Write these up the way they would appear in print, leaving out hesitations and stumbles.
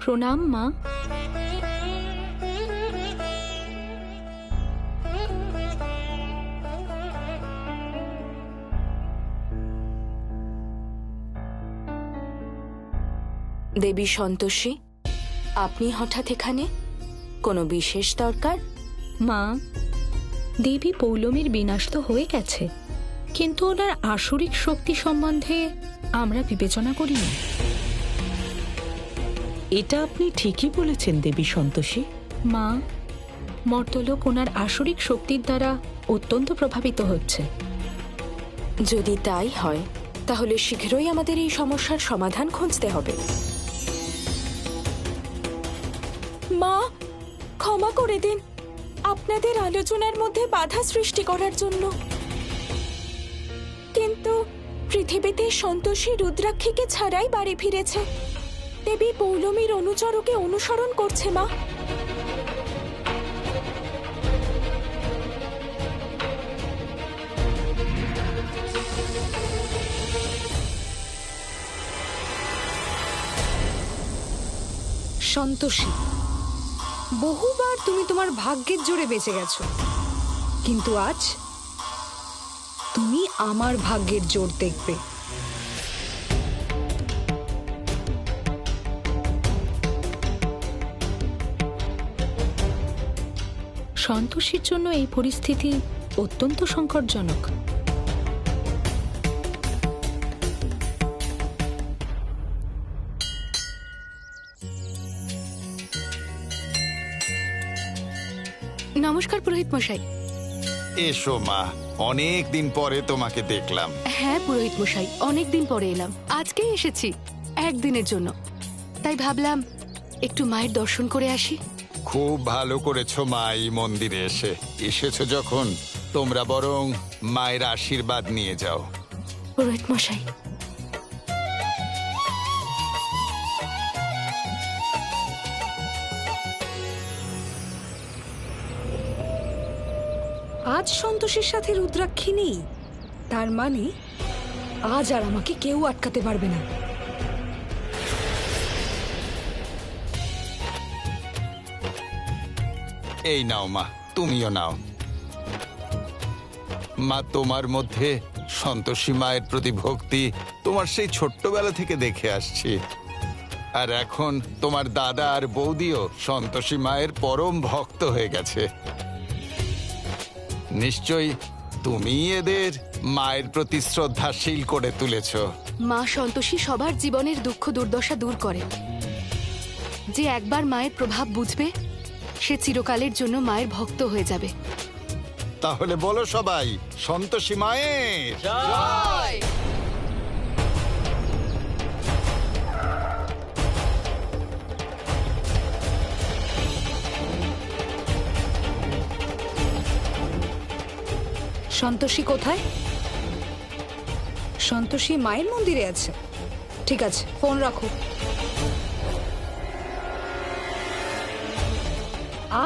প্রণাম মা। দেবী সন্তোষী, আপনি হঠাৎ এখানে? কোনো বিশেষ দরকার? মা, দেবী পৌলমীর বিনাশ তো হয়ে গেছে, কিন্তু ওনার আসরিক শক্তি সম্বন্ধে আমরা বিবেচনা করিনি। এটা আপনি ঠিকই বলেছেন দেবী সন্তোষী। মা, মর্তলোক ওনার আসরিক শক্তির দ্বারা অত্যন্ত প্রভাবিত হচ্ছে। যদি তাই হয় তাহলে শীঘ্রই আমাদের এই সমস্যার সমাধান খুঁজতে হবে। মা, ক্ষমা করে দিন আপনাদের আলোচনার মধ্যে বাধা সৃষ্টি করার জন্য, কিন্তু পৃথিবীতে সন্তোষী রুদ্রাক্ষীকে ছাড়াই বাড়ি ফিরেছে। দেবী পৌলমীর অনুচরকে অনুসরণ করছে মা। সন্তোষী, বহুবার তুমি তোমার ভাগ্যের জোরে বেঁচে গেছো, কিন্তু আজ তুমি আমার ভাগ্যের জোর দেখবে। সন্তোষীর জন্য এই পরিস্থিতি অত্যন্ত সংকটজনক। নমস্কার পুরোহিত মশাই। এসো মা, অনেক দিন পরে তোমাকে দেখলাম। হ্যাঁ পুরোহিত মশাই, অনেক দিন পরে এলাম। আজকেই এসেছি একদিনের জন্য, তাই ভাবলাম একটু মায়ের দর্শন করে আসি। খুব ভালো করেছো মা, এই মন্দিরে এসেছো যখন তোমরা বরং মায়ের আশীর্বাদ নিয়ে যাও। পুরোহিত মশাই, আজ সন্তোষীর সাথে রুদ্রাক্ষী নেই, তার মানে আজ আর আমাকে কেউ আটকাতে পারবে না। এই নাও মা, তুমিও নাও। মা, তোমার মধ্যে সন্তোষী মায়ের প্রতি ভক্তি তোমার সেই ছোট্টবেলা থেকে দেখে আসছি, আর এখন তোমার দাদা আর বৌদিও সন্তোষী মায়ের পরম ভক্ত হয়ে গেছে। নিশ্চয়ই তুমি এদের মায়ের প্রতি শ্রদ্ধাশীল করে তুলেছ। মা সন্তোষী সবার জীবনের দুঃখ দুর্দশা দূর করে। যে একবার মায়ের প্রভাব বুঝবে সে চিরকালের জন্য মায়ের ভক্ত হয়ে যাবে। তাহলে বলো সবাই, সন্তোষী মায়ের জয়। সন্তোষী কোথায়? সন্তোষী মায়ের মন্দিরে আছে। ঠিক আছে, ফোন রাখো।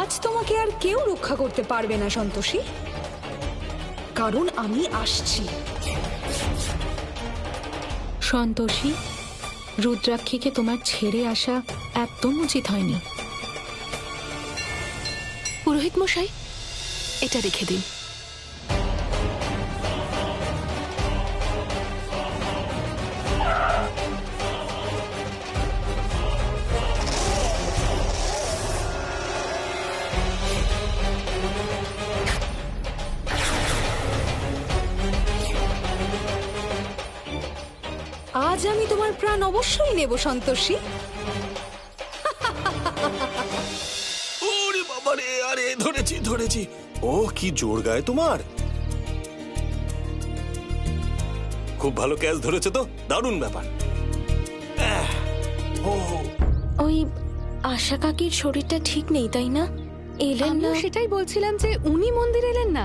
আজ তোমাকে আর কেউ রক্ষা করতে পারবে না সন্তোষী, কারণ আমি আসছি। সন্তোষী, রুদ্রাক্ষীকে তোমার ছেড়ে আসা একদম উচিত হয়নি। পুরোহিত মশাই, এটা রেখে দিন। আজ আমি তোমার প্রাণ অবশ্যই নেব সন্তোষী। ওরে বাবা রে, আরে ধরেছি। ও কি জোর গায়ে তোমার। খুব ভালো ক্যাচ ধরেছে তো, দারুণ ব্যাপার। ওই আশা কাকির শরীরটা ঠিক নেই তাই না? এলেন না? আমিও সেটাই বলছিলাম যে উনি মন্দিরে এলেন না।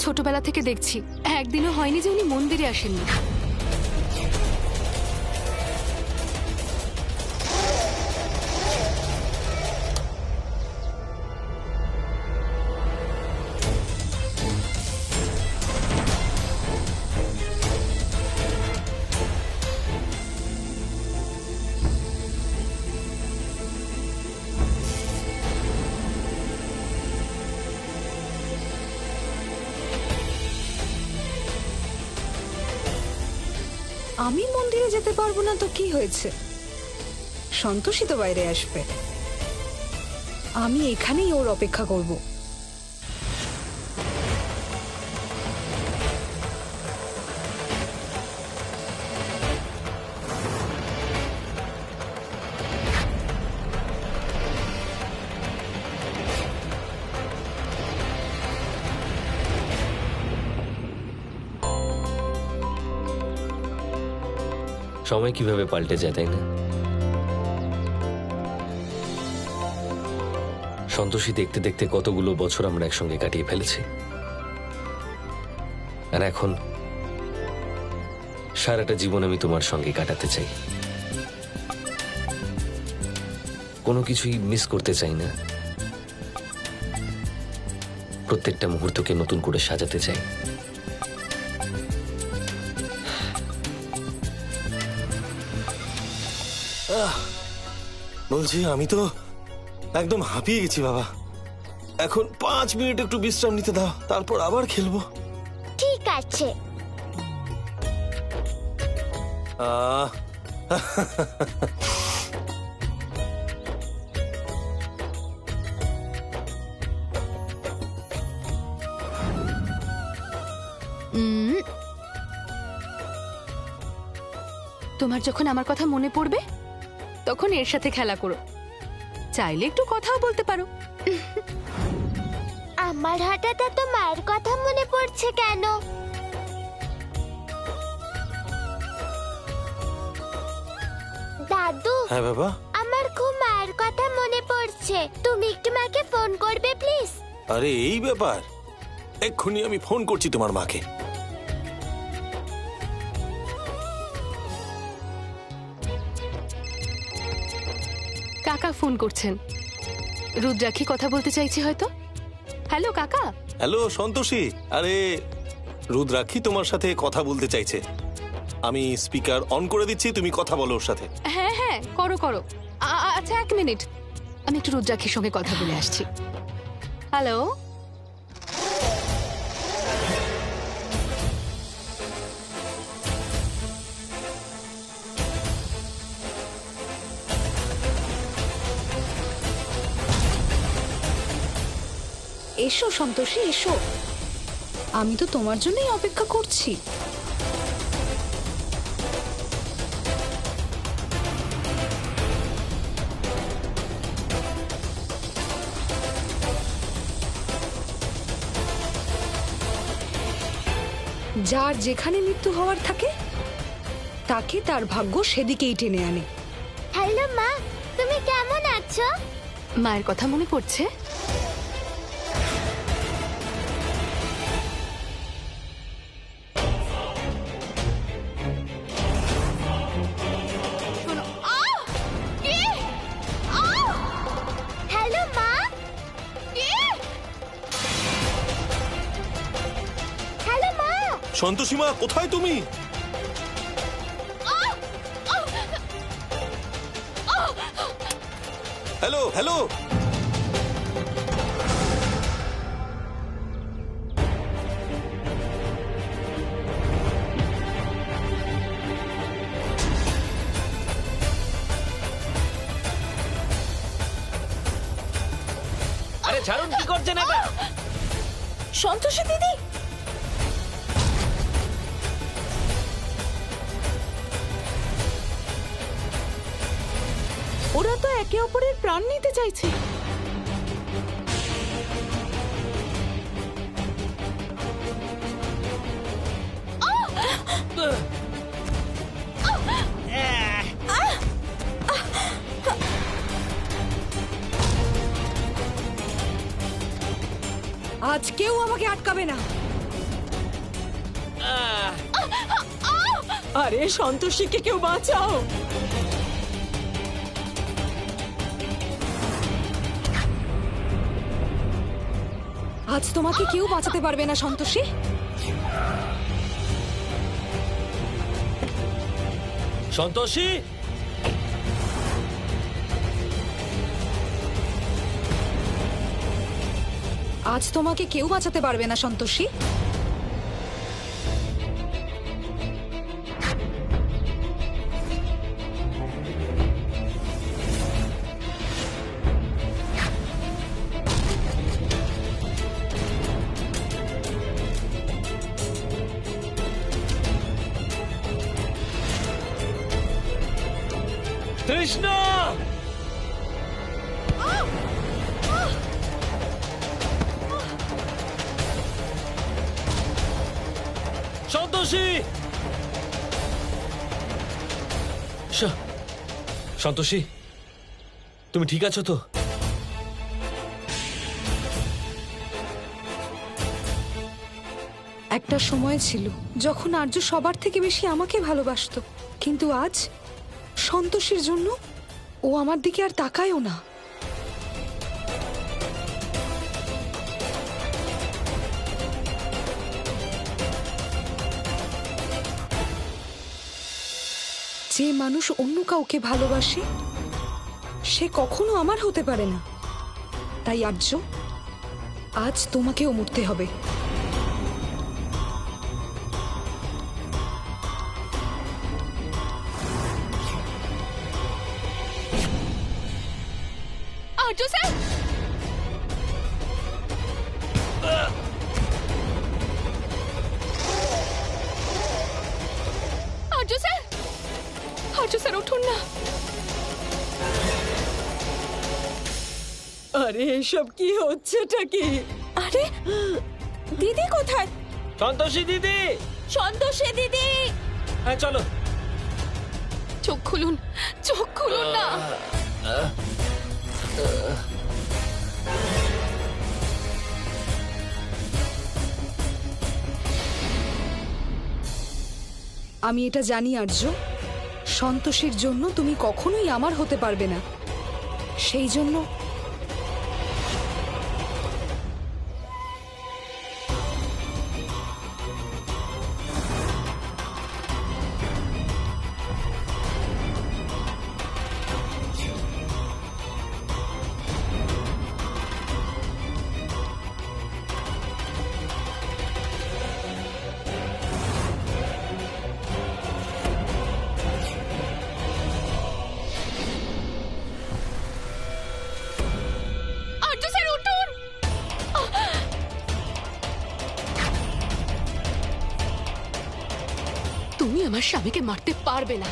ছোটবেলা থেকে দেখছি একদিনও হয়নি যে উনি মন্দিরে আসেননি। আমি মন্দিরে যেতে পারবো না তো কি হয়েছে? সন্তোষী তো বাইরে আসবে, আমি এখানেই ওর অপেক্ষা করব। সময় কিভাবে পাল্টে যায়, তাই না? সন্তোষী দেখতে দেখতে কতগুলো বছর আমরা একসঙ্গে কাটিয়ে ফেলেছি, আর এখন সারাটা জীবন আমি তোমার সঙ্গে কাটাতে চাই। কোনো কিছুই মিস করতে চাই না, প্রত্যেকটা মুহূর্তকে নতুন করে সাজাতে চাই। বলছি আমি তো একদম হাঁপিয়ে গেছি বাবা। এখন 5 মিনিট একটু বিশ্রাম নিতে দাও, তারপর আবার খেলবো। ঠিক আছে। আহ, তোমার যখন আমার কথা মনে পড়বে তখন এর সাথে খেলা করো, চাইলে একটু কথাও বলতে পারো। আমার হঠাৎ এত মায়ের কথা মনে পড়ছে কেন? দাদু, হ্যাঁ বাবা। আমার খুব মায়ের কথা মনে পড়ছে, তুমি একটু মাকে ফোন করবে প্লিজ? আরে এই ব্যাপার, এক্ষুনি আমি ফোন করছি তোমার মাকে। কাকা ফোন করছেন, রুদ্রাক্ষী কথা বলতে চাইছে হয়তো। হ্যালো কাকা। হ্যালো সন্তোষী, আরে রুদ্রাক্ষী তোমার সাথে কথা বলতে চাইছে। আমি স্পিকার অন করে দিচ্ছি, তুমি কথা বলো ওর সাথে। হ্যাঁ হ্যাঁ, করো করো। আচ্ছা 1 মিনিট, আমি একটু রুদ্রাক্ষীর সঙ্গে কথা বলে আসছি। হ্যালো। এসো সন্তোষী, এসো, আমি তো তোমার জন্যই অপেক্ষা করছি। যার যেখানে মৃত্যু হওয়ার থাকে তাকে তার ভাগ্য সেদিকেই টেনে আনে। হ্যালো মা, তুমি কেমন আছো? মায়ের কথা মনে পড়ছে? হ্যালো মা। হ্যালো মা। সন্তোষী মা, কোথায় তুমি? Hello hello. আরে ছাড়ুন, কি করছেন এটা? সন্তোষী দিদি, ওরা তো একে অপরের প্রাণ নিতে চাইছে। আজ কেউ আমাকে আটকাবে না। আরে সন্তোষীকে কেউ বাঁচাও। আজ তোমাকে কেউ বাঁচাতে পারবে না সন্তোষী। সন্তোষী, আজ তোমাকে কেউ বাঁচাতে পারবে না সন্তোষী। করিস না। সন্তোষী, সন্তোষী, তুমি ঠিক আছো তো? একটা সময় ছিল যখন আর্য সবার থেকে বেশি আমাকে ভালোবাসতো, কিন্তু আজ সন্তোষীর জন্য ও আমার দিকে আর তাকায়ও না। যে মানুষ অন্য কাউকে ভালোবাসে সে কখনো আমার হতে পারে না। তাই আর্য, আজ তোমাকেও মরতে হবে। আর্য স্যার, আর্য স্যার, আর্য স্যার উঠুন না। আরে এসব কি হচ্ছেটা কি? আরে দিদি কোথায়? সন্তোষী দিদি, সন্তোষী দিদি! হ্যাঁ চলো। চোখ খুলুন, চোখ খুলুন না। আমি এটা জানি আর্য, সন্তোষীর জন্য তুমি কখনোই আমার হতে পারবে না। সেই জন্য আর্য স্যার উঠুন। তুমি আমার স্বামীকে মারতে পারবে না।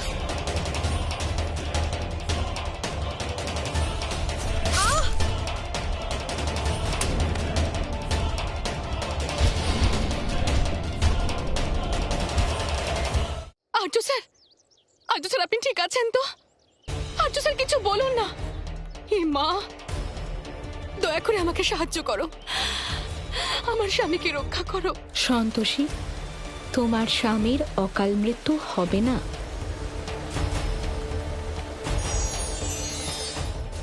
আর্য স্যার, আর্য স্যার আপনি ঠিক আছেন তো? আর্য স্যার কিছু বলুন না। হে মা, দয়া করে আমাকে সাহায্য করো, আমার স্বামীকে রক্ষা করো। সন্তোষী, তোমার স্বামীর অকাল মৃত্যু হবে না।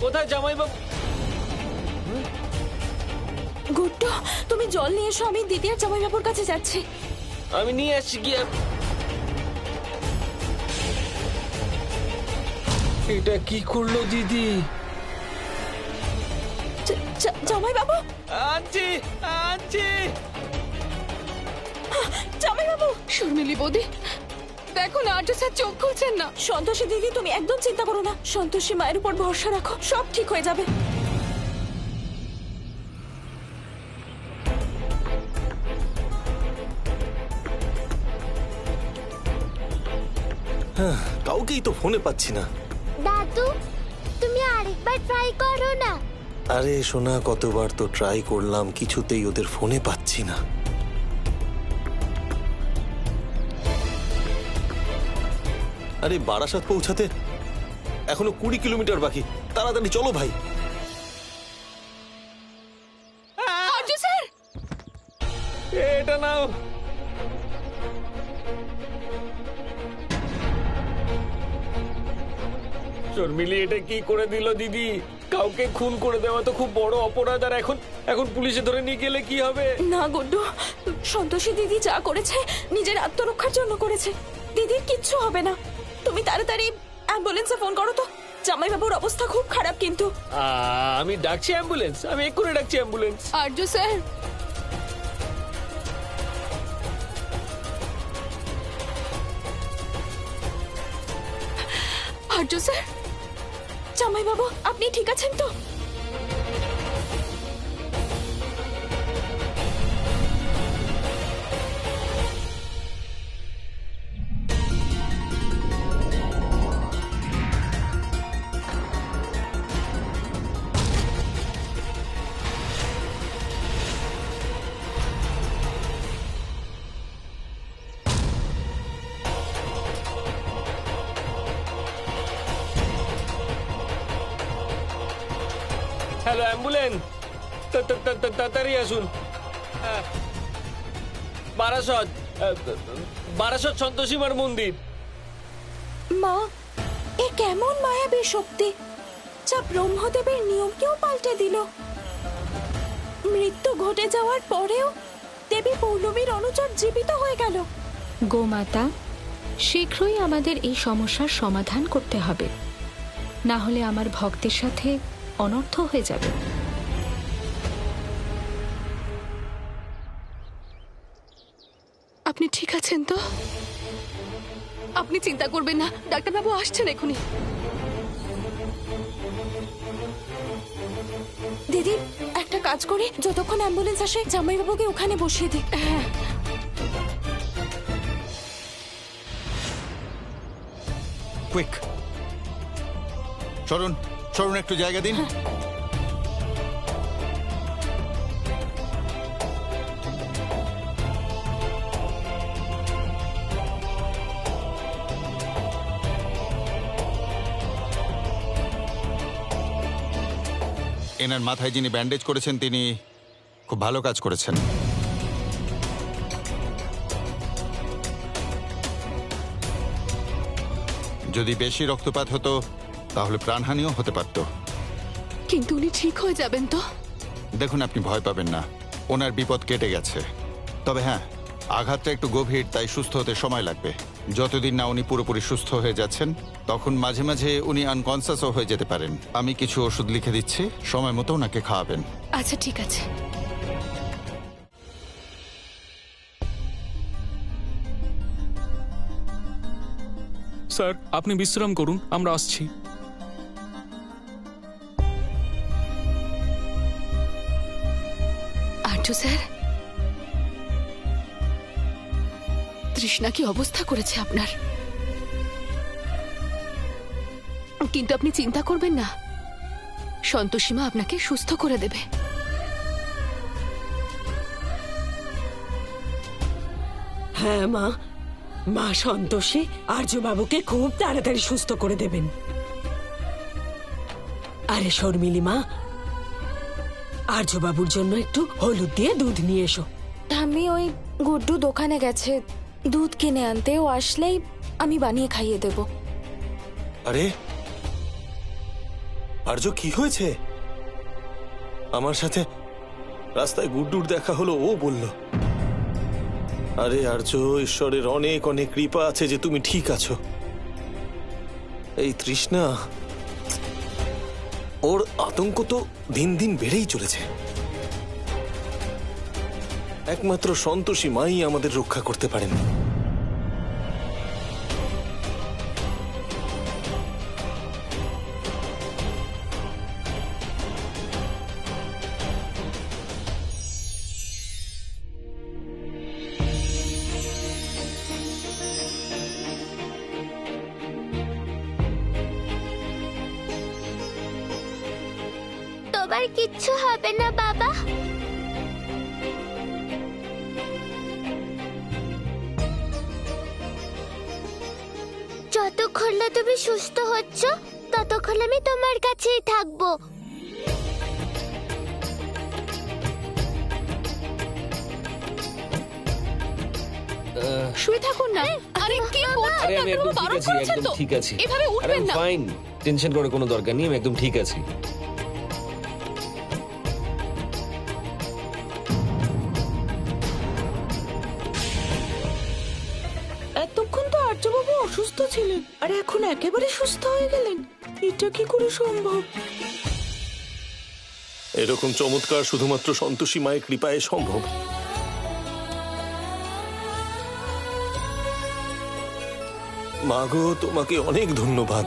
কোথায় জামাইবাবু? গুড্ডু, তুমি জল নিয়ে এসো, আমি দিদি আর জামাইবাবুর কাছে যাচ্ছি। আমি নিয়ে আসছি গিয়ে। এটা কি করলো দিদি? জামাইবাবু, আনছি আনছি। জামাইবাবু! শর্মিলি বৌদি, দেখো না আর্য স্যার চোখ খুলছেন না। সন্তোষী দিদি, তুমি একদম চিন্তা করো না। সন্তোষী মায়ের উপর ভরসা রাখো, সব ঠিক হয়ে যাবে। কাউকেই তো ফোনে পাচ্ছি না। দাদু, তুমি আরেকবার ট্রাই করো না। আরে সোনা, কতবার তো ট্রাই করলাম, কিছুতেই ওদের ফোনে পাচ্ছি না। আরে বারাসাত পৌঁছাতে এখনো 20 কিলোমিটার বাকি। তাড়াতাড়ি চলো ভাই। আর্য স্যার, এটা নাও। শর্মিলি, এটা কি করে দিল দিদি? কাউকে খুন করে দেওয়া তো খুব বড় অপরাধ। আর এখন পুলিশে ধরে নিয়ে গেলে কি হবে? না গুড্ডু, সন্তোষী দিদি যা করেছে নিজের আত্মরক্ষার জন্য করেছে। দিদির কিচ্ছু হবে না। তুমি তাড়াতাড়ি অ্যাম্বুলেন্সে ফোন করো তো। জামাইবাবুর অবস্থা খুব খারাপ কিন্তু। আমি ডাকছি অ্যাম্বুলেন্স, আমি এক্ষুনি ডাকছি অ্যাম্বুলেন্স। আর্য স্যার, আর্য স্যার, জামাইবাবু, আপনি ঠিক আছেন তো? হ্যালো অ্যাম্বুলেন্স, তাড়াতাড়ি আসুন। হ্যাঁ, বারাসত সন্তোষীমার মন্দির। মা, এ কেমন মায়াবী শক্তি যা ব্রহ্মদেবের নিয়মকেও পাল্টে দিল। মৃত্যু ঘটে যাওয়ার পরেও দেবী পৌলমীর অনুচর জীবিত হয়ে গেল। গোমাতা, শীঘ্রই আমাদের এই সমস্যার সমাধান করতে হবে, না হলে আমার ভক্তের সাথে অনর্থ হয়ে যাবে। আপনি ঠিক আছেন তো? আপনি চিন্তা করবেন না, ডাক্তারবাবু আসছেন এখনই। দিদি, একটা কাজ করি, যতক্ষণ অ্যাম্বুলেন্স আসে জামাইবাবুকে ওখানে বসিয়ে দিই। হ্যাঁ, কুইক, সরুন সরুন, একটু জায়গা দিন। এনার মাথায় যিনি ব্যান্ডেজ করেছেন তিনি খুব ভালো কাজ করেছেন। যদি বেশি রক্তপাত হতো তাহলে প্রাণহানিও হতে পারত। কিন্তু উনি ঠিক হয়ে যাবেন তো? দেখুন, আপনি ভয় পাবেন না, ওনার বিপদ কেটে গেছে। তবে হ্যাঁ, আঘাতটা একটু গভীর, তাই সুস্থ হতে সময় লাগবে। যতদিন না উনি পুরোপুরি সুস্থ হয়ে যাচ্ছেন, তখন মাঝে মাঝে উনি আনকনসিয়াসও হয়ে যেতে পারেন। আমি কিছু ওষুধ লিখে দিচ্ছি, সময় মতো ওনাকে খাওয়াবেন। আচ্ছা, ঠিক আছে। স্যার, আপনি বিশ্রাম করুন, আমরা আসছি। আর্য স্যার, তৃষ্ণা কি অবস্থা করেছে আপনার? কিন্তু আপনি চিন্তা করবেন না, সন্তোষীমা আপনাকে সুস্থ করে দেবে। হ্যাঁ মা, মা সন্তোষী আর্যবাবুকে খুব তাড়াতাড়ি সুস্থ করে দেবেন। আরে শর্মিলি মা, আর্যবাবুর জন্য একটু হলুদ দিয়ে দুধ নিয়ে এসো। আমি ওই গুড্ডু দোকানে গেছে দুধ কিনে আনতে, ও আসলেই আমি বানিয়ে খাইয়ে দেব। আরে আর্য, কি হয়েছে? আমার সাথে রাস্তায় গুড্ডুর দেখা হলো, ও বলল। আরে আর্য, ঈশ্বরের অনেক অনেক কৃপা আছে যে তুমি ঠিক আছো। এই তৃষ্ণা, ওর আতঙ্ক তো দিন দিন বেড়েই চলেছে। একমাত্র সন্তোষী মাই আমাদের রক্ষা করতে পারেন। তোমার কিচ্ছু হবে না বাবা। যতক্ষণ না তুমি সুস্থ হচ্ছ ততক্ষণ আমি তোমার কাছেই থাকবো। শুয়ে থাকুন না। আরে কি করছেন? আরে আমি একদম ডাক্তারবাবু ঠিক বারণ আছি, করেছেন একদম তো। ঠিক আছি। এভাবে আরে উঠবেন আমি না। ফাইন, টেনশন করার কোনো দরকার নেই, আমি একদম ঠিক আছি। এতক্ষণ তো আর্যবাবু অসুস্থ ছিলেন, আর এখন একেবারে সুস্থ হয়ে গেলেন। এটা কি করে সম্ভব? এরকম চমৎকার শুধুমাত্র সন্তোষী মায়ের কৃপায় সম্ভব। মা গো, তোমাকে অনেক ধন্যবাদ।